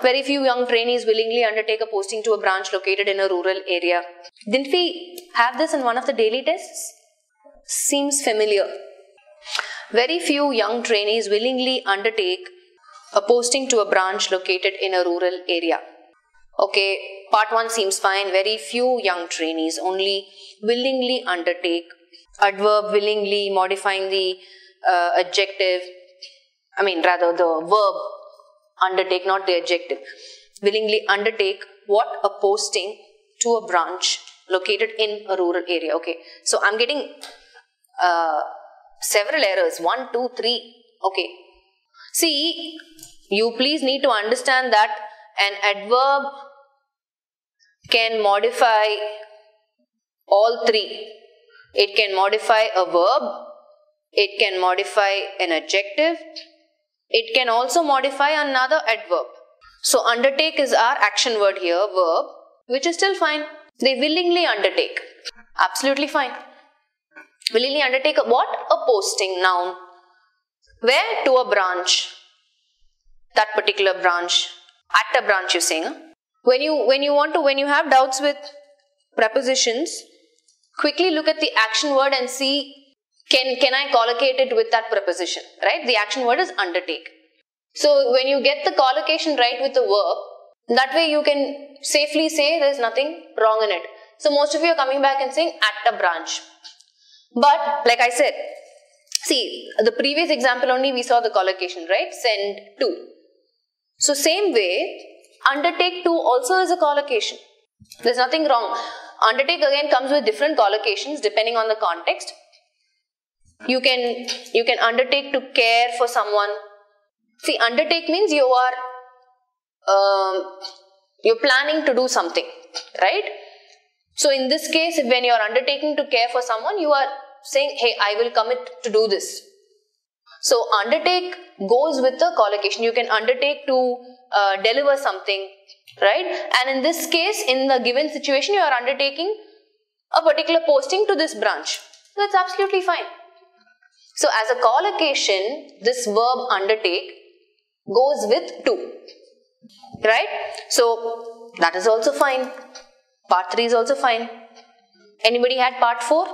very few young trainees willingly undertake a posting to a branch located in a rural area. Didn't we have this in one of the daily tests? Seems familiar. Very few young trainees willingly undertake a posting to a branch located in a rural area. Okay, part 1 seems fine. Very few young trainees only willingly undertake. Adverb willingly modifying the adjective. Rather the verb undertake, not the adjective. Willingly undertake what? A posting to a branch located in a rural area. Okay, so I'm getting several errors. 1, 2, 3. Okay. See, you please need to understand that an adverb can modify all 3. It can modify a verb, it can modify an adjective, it can also modify another adverb. So undertake is our action word here, verb, which is still fine. They willingly undertake. Absolutely fine. Willingly undertake what? A posting, noun. Where? To a branch. That particular branch. At a branch, you're saying. Huh? When you have doubts with prepositions, quickly look at the action word and see, can I collocate it with that preposition, right? The action word is undertake. So when you get the collocation right with the verb, that way you can safely say there's nothing wrong in it. So most of you are coming back and saying at a branch. But like I said, see, the previous example only we saw the collocation, right? Send to. So same way, undertake to also is a collocation. There's nothing wrong. Undertake again comes with different collocations depending on the context. You can undertake to care for someone. See, undertake means you're planning to do something, right? So in this case, when you're undertaking to care for someone, you are saying, hey, I will commit to do this. So undertake goes with the collocation. You can undertake to deliver something, right? And in this case, in the given situation, you are undertaking a particular posting to this branch. That's absolutely fine. So as a collocation, this verb undertake goes with to, right? So that is also fine. Part 3 is also fine. Anybody had part 4?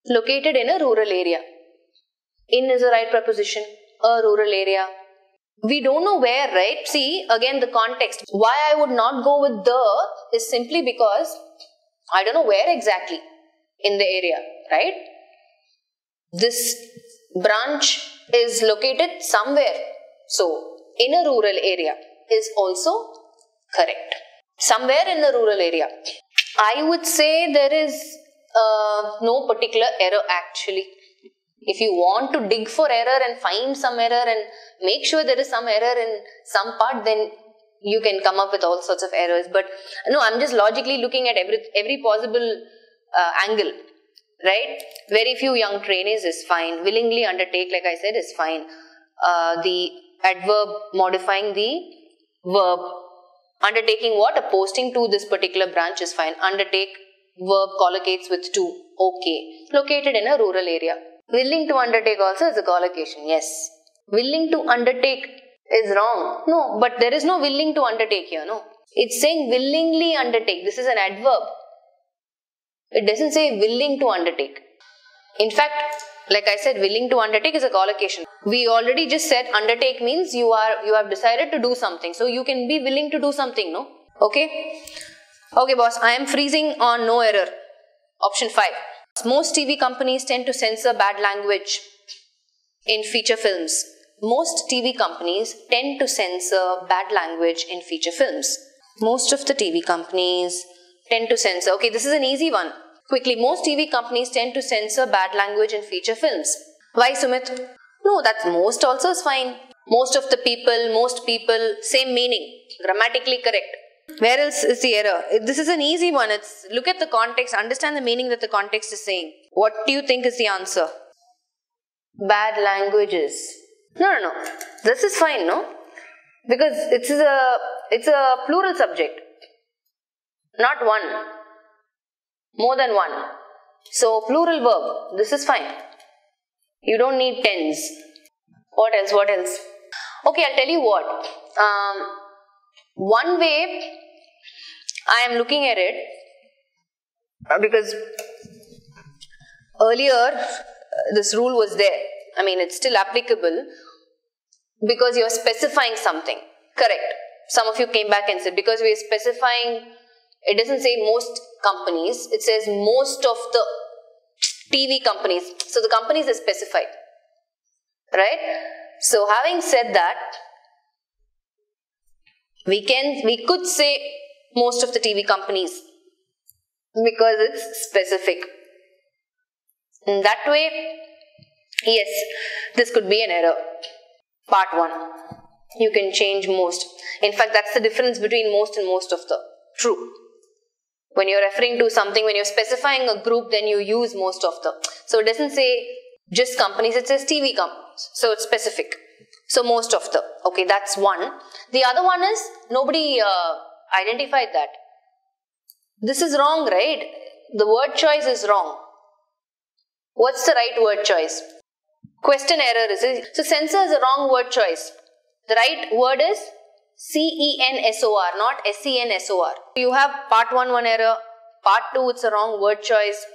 Located in a rural area. In is the right preposition. A rural area. We don't know where, right? See, again the context. Why I would not go with the is simply because I don't know where exactly in the area, right? This branch is located somewhere. So, in a rural area is also correct. Somewhere in the rural area. I would say there is no particular error actually. If you want to dig for error and find some error and make sure there is some error in some part, then you can come up with all sorts of errors. But no, I'm just logically looking at every possible angle, right? Very few young trainees is fine. Willingly undertake, like I said, is fine. The adverb modifying the verb. Undertaking what? A posting to this particular branch is fine. Undertake, verb collocates with to. Okay. Located in a rural area. Willing to undertake also is a collocation. Yes. Willing to undertake is wrong. No, but there is no willing to undertake here. No. It's saying willingly undertake. This is an adverb. It doesn't say willing to undertake. In fact, like I said, willing to undertake is a collocation. We already just said undertake means you have decided to do something. So you can be willing to do something, no? Okay? Okay, boss. I am freezing on no error. Option 5. Most TV companies tend to censor bad language in feature films. Most TV companies tend to censor bad language in feature films. Most of the TV companies tend to censor. Okay, this is an easy one. Quickly, most TV companies tend to censor bad language in feature films. Why, Sumit? No, that's most also is fine. Most of the people, most people, same meaning. Grammatically correct. Where else is the error? This is an easy one. Look at the context. Understand the meaning that the context is saying. What do you think is the answer? Bad languages. No. This is fine, no? Because it's a plural subject. Not one. More than one. So, plural verb. This is fine. You don't need tens. What else? Okay, I'll tell you what. One way I am looking at it, because earlier this rule was there. I mean, it's still applicable because you're specifying something. Correct. Some of you came back and said, because we are specifying, it doesn't say most companies, it says most of the TV companies. So the companies are specified. Right? So having said that, we could say most of the TV companies because it's specific. In that way, yes, this could be an error. Part 1. You can change most. In fact, that's the difference between most and most of the. True. When you're referring to something, when you're specifying a group, then you use most of the. So it doesn't say just companies, it says TV companies. So it's specific. So most of the. Okay, that's one. The other one is, nobody identified that. This is wrong, right? The word choice is wrong. What's the right word choice? Question error is it? So censor is a wrong word choice. The right word is CENSOR, not SENSOR. You have part 1 one error, part 2 it's a wrong word choice,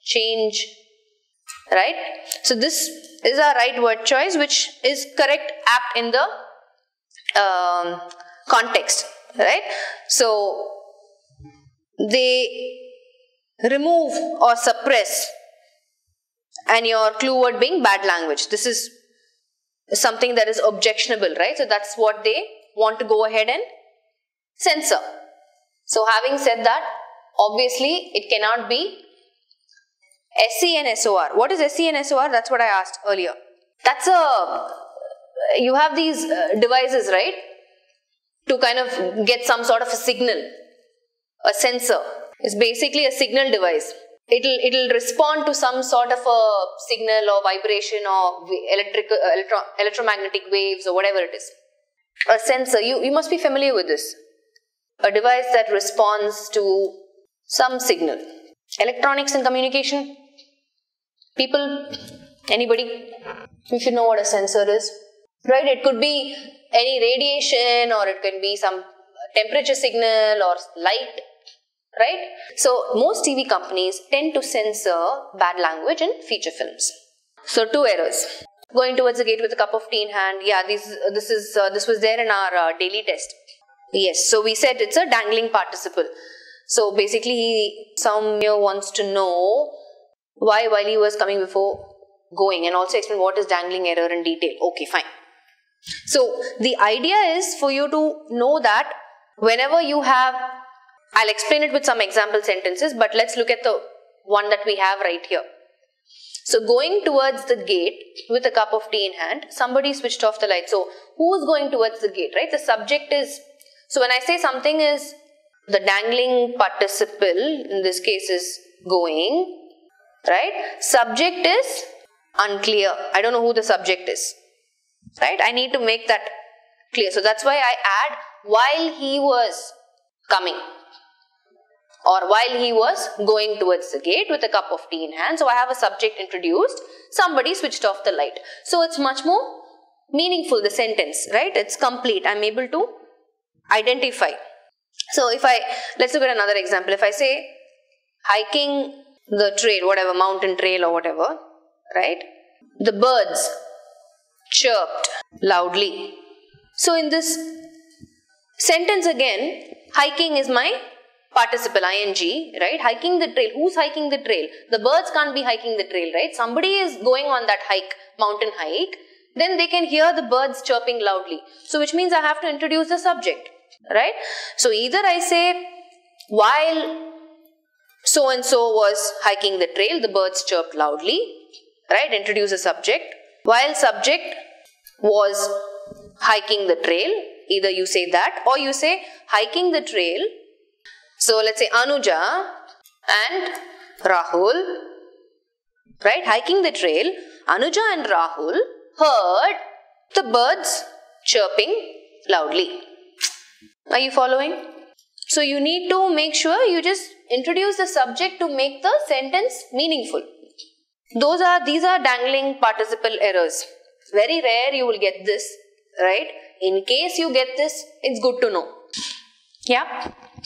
change, right? So this is our right word choice, which is correct apt in the context, right? So they remove or suppress, and your clue word being bad language. This is something that is objectionable, right? So that's what they want to go ahead and censor. So having said that, obviously it cannot be SENSOR. What is SENSOR? That's what I asked earlier. That's you have these devices, right? To kind of get some sort of a signal. A sensor is basically a signal device. It'll respond to some sort of a signal or vibration or electromagnetic waves or whatever it is. A sensor, you must be familiar with this. A device that responds to some signal. Electronics and communication. People, anybody, you should know what a sensor is. Right? It could be any radiation, or it can be some temperature signal or light. Right? So most TV companies tend to censor bad language in feature films. So 2 errors. Going towards the gate with a cup of tea in hand. Yeah, this was there in our daily test. Yes, so we said it's a dangling participle. So basically, some here wants to know why while he was coming before going, and also explain what is dangling error in detail. Okay, fine. So the idea is for you to know that whenever you have, I'll explain it with some example sentences, but let's look at the one that we have right here. So going towards the gate with a cup of tea in hand, somebody switched off the light. So who's going towards the gate, right? The subject is, so when I say something is the dangling participle, in this case is going, right? Subject is unclear. I don't know who the subject is, right? I need to make that clear. So that's why I add while he was coming, or while he was going towards the gate with a cup of tea in hand. So I have a subject introduced, somebody switched off the light. So it's much more meaningful, the sentence, right? It's complete. I'm able to identify. So let's look at another example. If I say hiking the trail, whatever, mountain trail or whatever, right? The birds chirped loudly. So in this sentence again, hiking is my participle, ing, right? Hiking the trail. Who's hiking the trail? The birds can't be hiking the trail, right? Somebody is going on that hike, mountain hike. Then they can hear the birds chirping loudly. So which means I have to introduce the subject, right? So either I say while so-and-so was hiking the trail, the birds chirped loudly, right? Introduce a subject. While subject was hiking the trail, either you say that or you say hiking the trail. So let's say Anuja and Rahul, right? Hiking the trail, Anuja and Rahul heard the birds chirping loudly. Are you following? So you need to make sure you just introduce the subject to make the sentence meaningful. These are dangling participle errors. Very rare you will get this, right? In case you get this, it's good to know. Yeah.